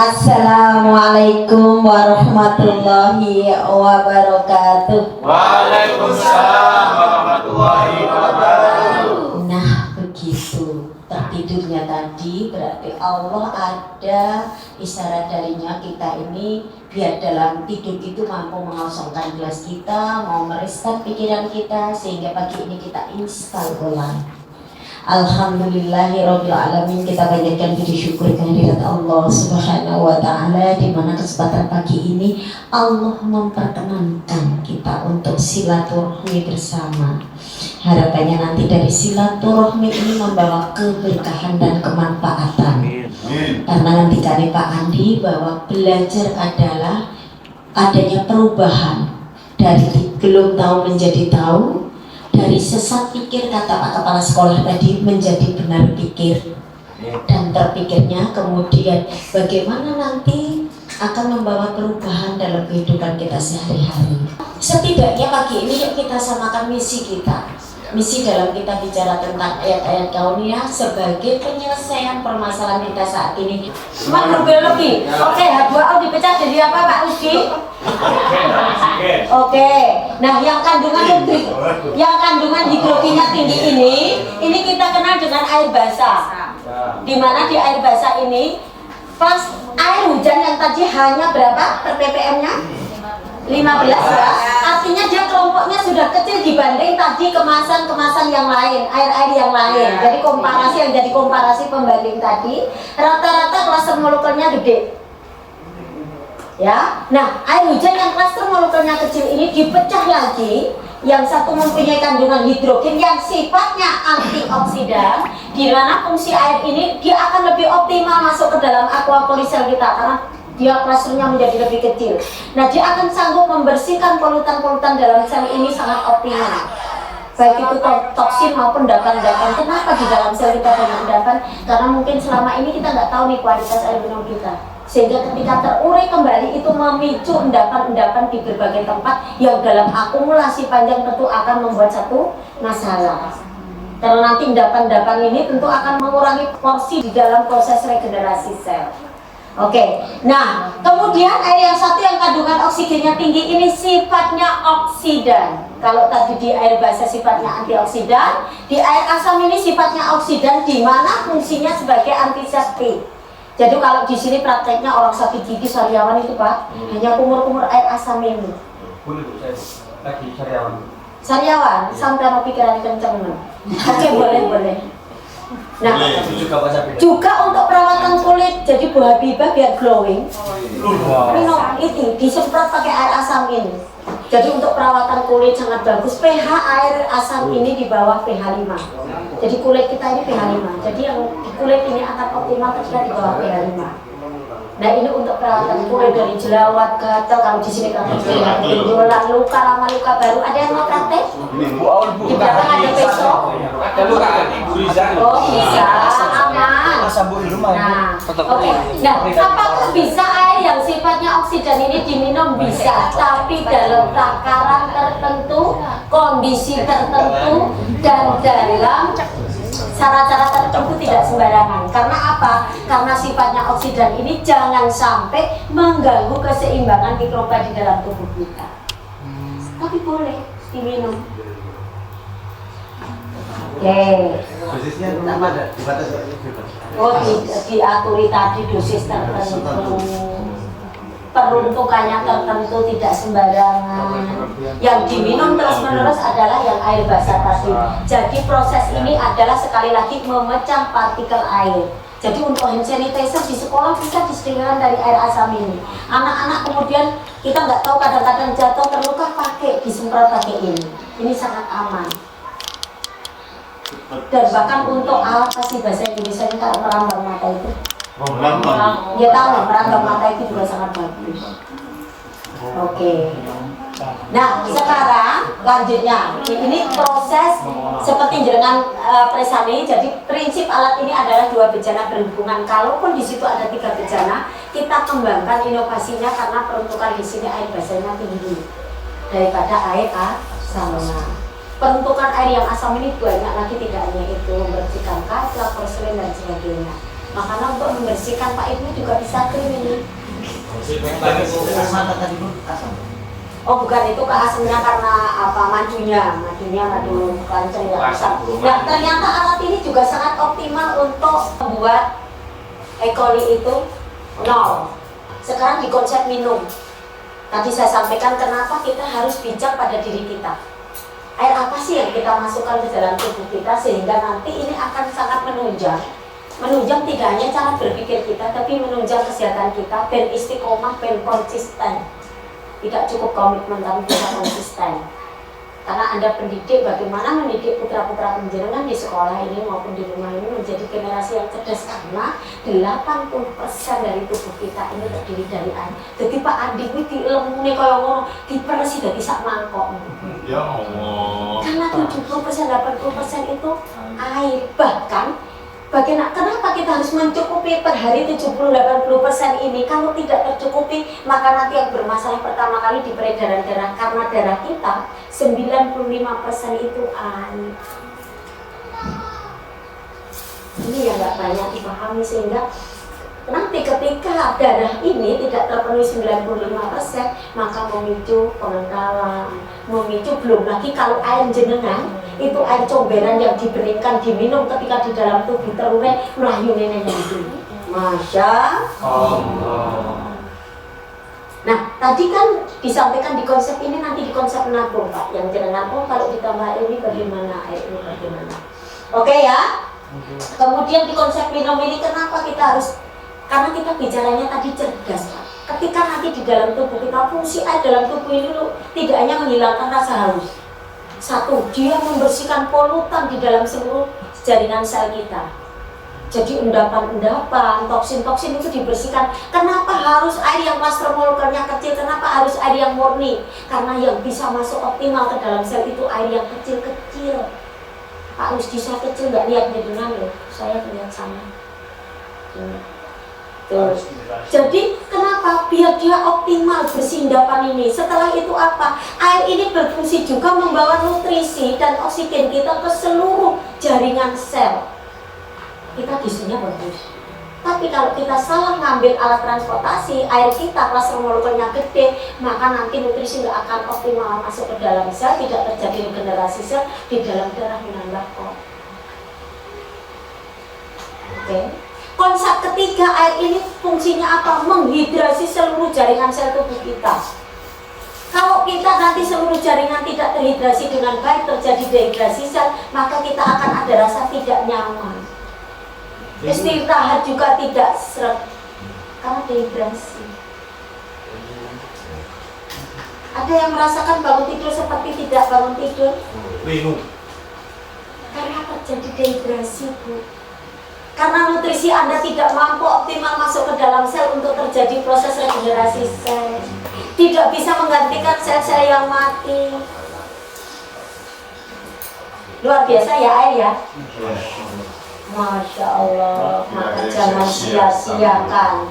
Assalamualaikum warahmatullahi wabarakatuh. Waalaikumsalam warahmatullahi wabarakatuh. Nah, begitu tertidurnya tadi berarti Allah ada isyarat darinya kita ini biar dalam tidur itu mampu mengosongkan gelas kita, mau meresap pikiran kita sehingga pagi ini kita install ulang. Alhamdulillahirabbil alamin, kita panjatkan puji syukur kehadirat Allah Subhanahu wa taala di mana kesempatan pagi ini Allah memperkenankan kita untuk silaturahmi bersama. Harapannya nanti dari silaturahmi ini membawa keberkahan dan kemanfaatan. Karena nanti kali Pak Andi bahwa belajar adalah adanya perubahan dari belum tahu menjadi tahu, dari sesat pikir kata Pak Kepala Sekolah tadi menjadi benar pikir, dan terpikirnya kemudian bagaimana nanti akan membawa perubahan dalam kehidupan kita sehari-hari. Setidaknya pagi ini yuk kita samakan misi kita. Misi dalam kita bicara tentang ayat-ayat kauniyah sebagai penyelesaian permasalahan kita saat ini. Cuma biologi. Oke, H2O dipecah jadi apa Pak Uski? Oke. Nah, yang kandungan hidrogennya tinggi ini kita kenal dengan air basah. Di mana di air basah ini pas air hujan yang tadi hanya berapa ppm-nya? 15 ya. Artinya dia kelompoknya sudah kecil dibanding tadi kemasan-kemasan yang lain, air-air yang lain. Jadi komparasi pembanding tadi, rata-rata klaster molekulnya gede. Ya. Nah, air hujan yang klaster molekulnya kecil ini dipecah lagi. Yang satu mempunyai kandungan hidrogen yang sifatnya antioksidan, di mana fungsi air ini dia akan lebih optimal masuk ke dalam aquaporisel kita karena dia klasternya menjadi lebih kecil. Nah, dia akan sanggup membersihkan polutan-polutan dalam sel ini sangat optimal. Baik itu toksin maupun endapan-endapan. Kenapa di dalam sel kita banyak endapan? Karena mungkin selama ini kita nggak tahu nih kualitas air minum kita. Sehingga ketika terurai kembali itu memicu endapan-endapan di berbagai tempat yang dalam akumulasi panjang tentu akan membuat satu masalah. Karena nanti endapan-endapan ini tentu akan mengurangi porsi di dalam proses regenerasi sel. Oke, nah kemudian air yang satu yang kandungan oksigennya tinggi ini sifatnya oksidan. Kalau tadi di air basah sifatnya antioksidan, di air asam ini sifatnya oksidan, di mana fungsinya sebagai antiseptik. Jadi kalau di sini prakteknya orang sakit gigi sariawan itu Pak, hanya kumur-kumur air asam ini. Boleh Bu, saya lagi sariawan. Sariawan, sampai mau pikiran kenceng. Oke, boleh. Nah, juga untuk perawatan kulit, jadi Bu Habibah biar glowing, minum itu disemprot pakai air asam ini. Jadi untuk perawatan kulit sangat bagus. pH air asam ini di bawah pH 5. Jadi kulit kita ini pH 5. Jadi yang di kulit ini akan optimal ketika di bawah pH 5. Nah, ini untuk perawatan kulit dari jerawat, gatal. Kalau di sini kan benjolan, luka lama, luka baru. Ada yang mau praktek? Di belakang ada peso. Ada luka Ibu Riza. Oh, bisa, aman. Nah, oke. Nah, apakah bisa air yang sifatnya oksidan ini diminum? Bisa, tapi dalam takaran tertentu, kondisi tertentu, dan dalam cara-cara tertentu, tidak sembarangan. Karena apa? Karena sifatnya oksidan ini jangan sampai mengganggu keseimbangan mikroba di dalam tubuh kita. Tapi boleh diminum. Oke. Dosisnya berapa ada? Dibatasi. Oh, diaturi tadi dosis tertentu. Peruntukannya tertentu, tidak sembarangan. Yang diminum terus-menerus adalah yang air basah tadi. Jadi proses ini adalah sekali lagi memecah partikel air. Jadi untuk hand sanitizer di sekolah bisa disediakan dari air asam ini. Anak-anak kemudian kita nggak tahu kadang-kadang jatuh terluka disemprot pakai ini. Ini sangat aman. Dan bahkan untuk apa sih bahasa Indonesia ini kalau merambang mata itu? Dia tahu merambang mata itu juga sangat bagus. Oke. Nah, sekarang lanjutnya ini proses seperti jenengan presani. Jadi prinsip alat ini adalah dua bejana berhubungan. Kalaupun di situ ada 3 bejana, kita kembangkan inovasinya karena peruntukan di sini air basahnya tinggi daripada air asam. Peruntukan air yang asam ini banyak lagi, tidak hanya itu, membersihkan kaca, porselen dan sebagainya. Makanya untuk membersihkan Pak Ibu juga bisa krim ini. Mata tadi pun asam. Oh bukan, itu keasamnya karena apa, madu kenceng ya. Nah ternyata alat ini juga sangat optimal untuk membuat E. coli itu nol. Sekarang di konsep minum. Tadi saya sampaikan kenapa kita harus bijak pada diri kita. Air apa sih yang kita masukkan ke dalam tubuh kita sehingga nanti ini akan sangat menunjang tidak hanya cara berpikir kita, tapi menunjang kesehatan kita, ben istiqomah, ben konsisten. Tidak cukup komitmen tapi bisa konsisten. Karena Anda pendidik, bagaimana mendidik putra-putra penjenengan di sekolah ini maupun di rumah ini menjadi generasi yang cerdas, karena 80% dari tubuh kita ini terdiri dari air. Jadi Pak Andi itu diilmune kaya ngono, diperesi dadi sak mangkok. Ya Allah. Karena 70% 80% itu air. Bahkan kenapa kita harus mencukupi per hari 70-80% ini? Kalau tidak tercukupi, maka nanti yang bermasalah pertama kali di peredaran darah, karena darah kita 95% itu air. Ini yang nggak banyak dipahami, sehingga nanti ketika darah ini tidak terpenuhi 95%, maka memicu pengentalan, memicu, belum lagi kalau air jenengan itu air comberan yang diberingkan, diminum ketika di dalam tubuh terurai melayu nenek itu. Masya Allah. Nah, tadi kan disampaikan di konsep ini, nanti di konsep menabung Pak, yang jenengan kalau ditambah ini bagaimana, air ini bagaimana. Oke ya. Kemudian di konsep minum ini kenapa kita harus, karena kita bicaranya tadi cerdas Pak. Ketika nanti di dalam tubuh kita, fungsi air dalam tubuh ini tidak hanya menghilangkan rasa haus. Satu, dia membersihkan polutan di dalam seluruh jaringan sel kita. Jadi endapan-endapan, toksin-toksin itu dibersihkan. Kenapa harus air yang master molekulnya kecil? Kenapa harus air yang murni? Karena yang bisa masuk optimal ke dalam sel itu air yang kecil-kecil. Pak Usdi, saya kecil nggak lihat dengan loh, saya lihat sana. Tuh. Jadi kenapa? Biar dia optimal bersih endapan ini. Setelah itu apa? Air ini berfungsi juga membawa nutrisi dan oksigen kita ke seluruh jaringan sel. Kita gizinya bagus. Tapi kalau kita salah ngambil alat transportasi, air kita cluster molekulnya gede, maka nanti nutrisi nggak akan optimal masuk ke dalam sel, tidak terjadi regenerasi sel di dalam darah menambah kok. Oke. Konsep ketiga, air ini fungsinya apa? Menghidrasi seluruh jaringan sel tubuh kita. Kalau kita nanti seluruh jaringan tidak terhidrasi dengan baik, terjadi dehidrasi sel, maka kita akan ada rasa tidak nyaman. Istirahat juga tidak seret karena dehidrasi. Ada yang merasakan bangun tidur seperti tidak bangun tidur? Bingung. Karena terjadi dehidrasi, Bu. Karena nutrisi Anda tidak mampu optimal masuk ke dalam sel untuk terjadi proses regenerasi sel. Tidak bisa menggantikan sel-sel yang mati. Luar biasa ya air ya? Masya Allah, maka jangan sia-siakan.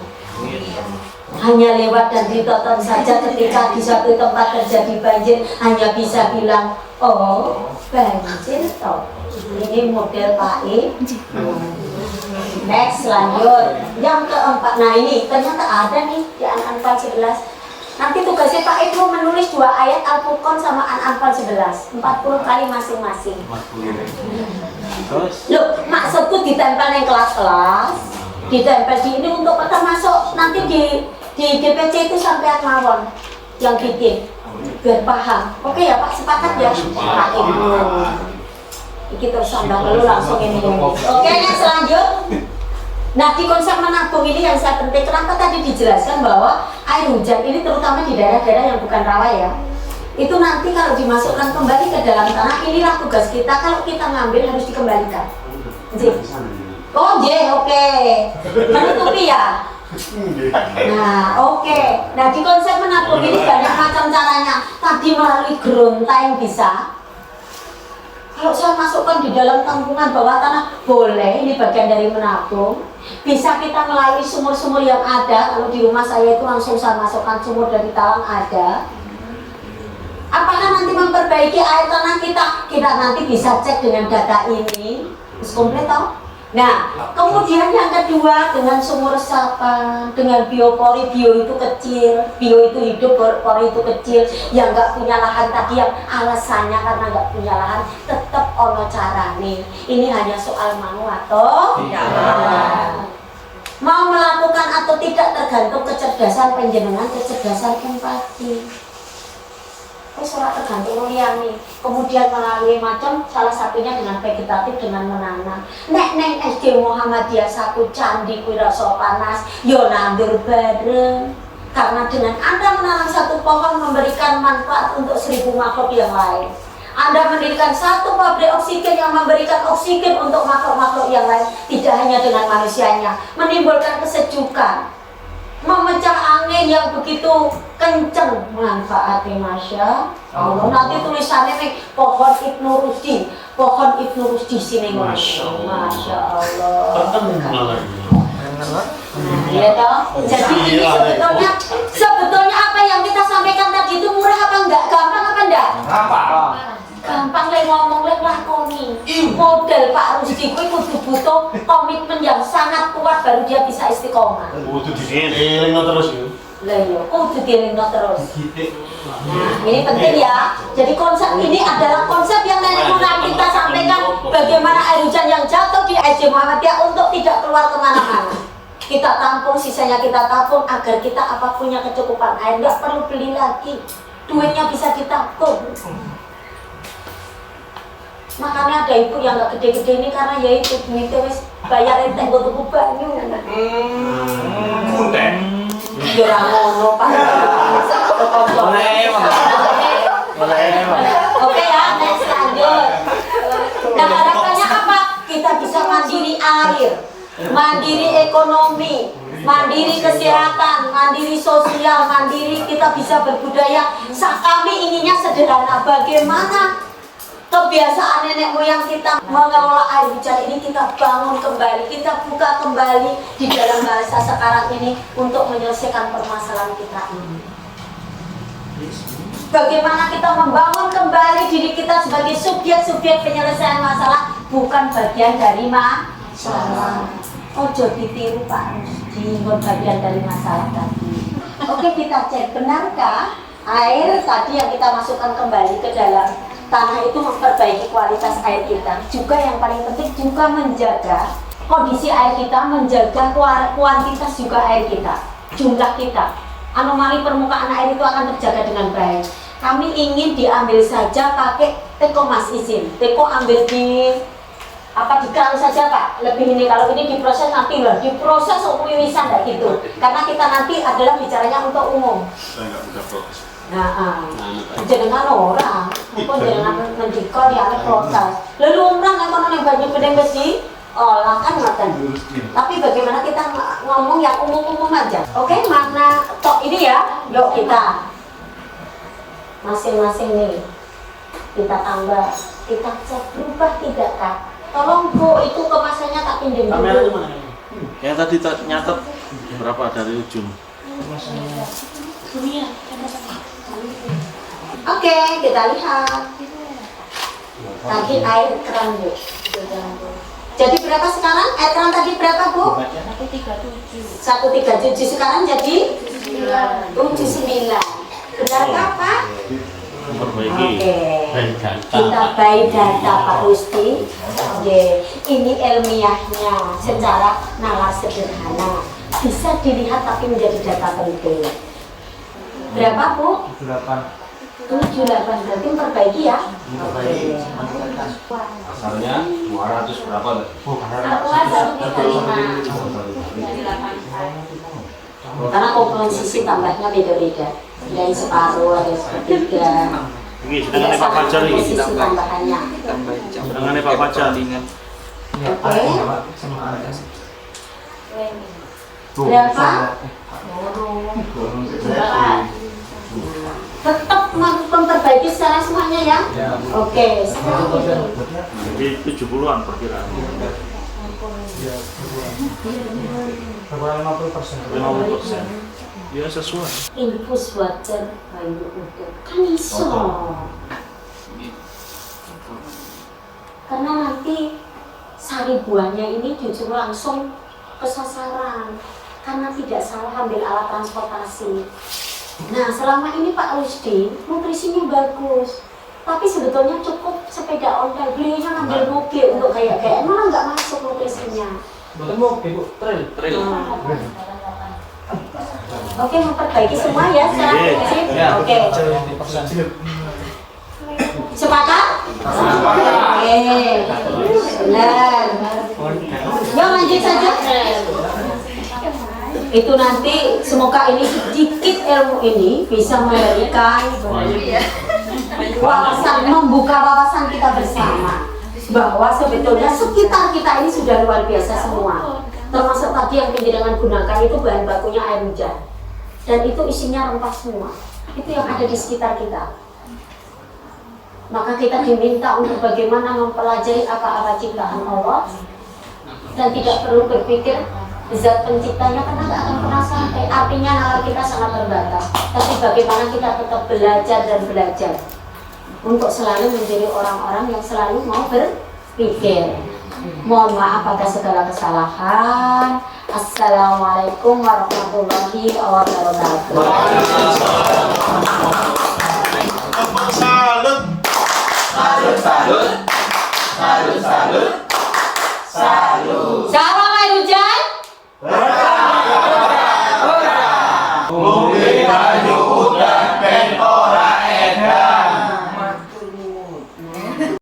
Hanya lewat dan ditonton saja ketika di suatu tempat terjadi banjir, hanya bisa bilang, oh banjir toh. Ini model Pak I. Next, lanjut. Yang keempat, nah ini ternyata ada nih di An-Anfal 11. Nanti tugasnya Pak Ibnu menulis 2 ayat Al-Furqan sama An-Anfal 11, 40 kali masing-masing. Loh, maksudku ditempel yang kelas-kelas, ditempel di ini untuk termasuk nanti di DPC itu sampai mawon yang bikin, biar paham. Oke ya Pak, sepakat ya Pak Ibnu. Iki terus sambang lalu langsung ini. Oke, yang selanjutnya. Nah, di konsep menabung ini yang saya penting, kenapa tadi dijelaskan bahwa air hujan ini terutama di daerah-daerah yang bukan rawa ya, itu nanti kalau dimasukkan kembali ke dalam tanah, inilah tugas kita, kalau kita ngambil harus dikembalikan. Oh oke. Menutupi ya. Nah, oke. Nah, di konsep menabung ini banyak macam caranya. Tadi melalui grountain bisa. Kalau saya masukkan di dalam tampungan bawah tanah, boleh, ini bagian dari menabung. Bisa kita melalui sumur-sumur yang ada. Kalau di rumah saya itu langsung saya masukkan sumur dari talang ada. Apakah nanti memperbaiki air tanah kita? Kita nanti bisa cek dengan data ini. Terus komplit toh? Nah, kemudian yang kedua dengan sumur resapan, dengan biopori, bio itu kecil, bio itu hidup, pori itu kecil, yang nggak punya lahan tadi yang alasannya karena nggak punya lahan, tetap ono carane. Ini hanya soal mau atau tidak. Mau melakukan atau tidak tergantung kecerdasan penjenengan, kecerdasan empati. Surat tergantung liyane. Kemudian melalui macam salah satunya dengan vegetatif, dengan menanam. Nek neng SD Muhammadiyah 1 candi kuwi rasa panas, yo nandur bareng. Karena dengan Anda menanam satu pohon memberikan manfaat untuk 1000 makhluk yang lain. Anda mendirikan satu pabrik oksigen yang memberikan oksigen untuk makhluk-makhluk yang lain, tidak hanya dengan manusianya, menimbulkan kesejukan, memecah angin yang begitu kenceng, manfaatnya Masya Allah. Nanti tulisannya nih pohon Ibnu Rusdi sini Masya Allah. Iya toh. Jadi ini sebetulnya apa yang kita sampaikan tadi itu murah apa enggak? Gampang apa enggak? Gampang lek ngomong lek lakoni. Model Pak Rusdi kuwi kudu butuh komitmen yang sangat kuat baru dia bisa istiqomah. Kudu dieling terus ya. Lah iya, kudu dieling terus. Nah, ini penting ya. Jadi konsep ini adalah konsep yang nenek moyang kita sampaikan bagaimana air hujan yang jatuh di SD Muhammadiyah untuk tidak keluar kemana-mana. Kita tampung, sisanya kita tabung agar kita apa punya kecukupan air, nggak perlu beli lagi. Duitnya bisa ditabung. Makanya ada ibu yang nggak gede-gede ini karena ya itu duitnya wis bayar entek buat tuku banyu. Kunten. Ora ngono Pak. Oke ya, next lanjut. Nah harapannya apa? Kita bisa mandiri air, mandiri ekonomi, mandiri kesehatan, mandiri sosial, mandiri kita bisa berbudaya. Kami inginnya sederhana. Bagaimana kebiasaan nenek moyang kita mengelola air hujan ini kita bangun kembali, kita buka kembali di dalam bahasa sekarang ini untuk menyelesaikan permasalahan kita ini. Bagaimana kita membangun kembali diri kita sebagai subjek-subjek penyelesaian masalah, bukan bagian dari masalah. Ojo ditiru Pak Rusdi, bagian dari masalah tadi. Oke, kita cek benarkah air tadi yang kita masukkan kembali ke dalam tanah itu memperbaiki kualitas air kita. Juga yang paling penting juga menjaga kondisi air kita, menjaga kuantitas juga air kita, jumlah kita. Anomali permukaan air itu akan terjaga dengan baik. Kami ingin diambil saja pakai teko mas izin. Teko ambil di dikal saja Pak. Lebih ini kalau ini diproses nanti loh, diproses wiwisan enggak gitu. Karena kita nanti adalah bicaranya untuk umum. Saya nggak bisa proses. Jenengan orang, apa jenengan mendikol ya ada proses. Lalu umrah nggak kono yang banyak bedeng besi, olah kan ngoten. Tapi bagaimana kita ngomong yang umum-umum aja? Oke, makna tok ini ya, yuk kita masing-masing nih kita tambah, kita cek berubah tidak Kak? Tolong Bu, itu kemasannya tak pinjam dulu. Yang tadi nyatet berapa dari ujung? Oke, kita lihat. Tadi air keran Bu. Jadi berapa sekarang? Air keran tadi berapa Bu? 137. Sekarang jadi 79. Berapa Pak? Memperbaiki. Kita by data Pak Rusdi. Ini ilmiahnya secara nalar sederhana. Bisa dilihat tapi menjadi data penting. Berapa Bu? 78 berarti memperbaiki ya? Asalnya 200 berapa? Karena komposisi tambahnya beda-beda. Ada yang separuh, ada yang sepertiga. Ini sedangkan Pak Fajar ini. Komposisi tambahannya. Sedangkan Pak Fajar. Oke. Berapa? Tetap memperbaiki secara semuanya ya? Oke. Jadi 70-an perkiraan. 50%. Ya sesuai. Infus water bayu utuh. Kan iso. Karena nanti cari buahnya ini justru langsung ke sasaran karena tidak salah ambil alat transportasi. Nah, selama ini Pak Rusdi nutrisinya bagus, tapi sebetulnya cukup sepeda ontel, belinya ngambil mobil untuk kayak malah nggak masuk nutrisinya. Bukan mobil, Bu, trail. Oke, memperbaiki semua ya secara prinsip. Oke. Sepakat? Oke. Benar. Yuk lanjut saja. Itu nanti semoga ini sedikit ilmu ini bisa memberikan wawasan, membuka wawasan kita bersama bahwa sebetulnya sekitar kita ini sudah luar biasa semua. Termasuk tadi yang penjenengan gunakan itu bahan bakunya air hujan dan itu isinya rempah semua. Itu yang ada di sekitar kita. Maka kita diminta untuk bagaimana mempelajari apa-apa ciptaan Allah dan tidak perlu berpikir zat penciptanya karena nggak akan pernah sampai. Artinya nalar kita sangat terbatas. Tapi bagaimana kita tetap belajar dan belajar untuk selalu menjadi orang-orang yang selalu mau berpikir. Mohon maaf atas segala kesalahan. Assalamualaikum warahmatullahi wabarakatuh.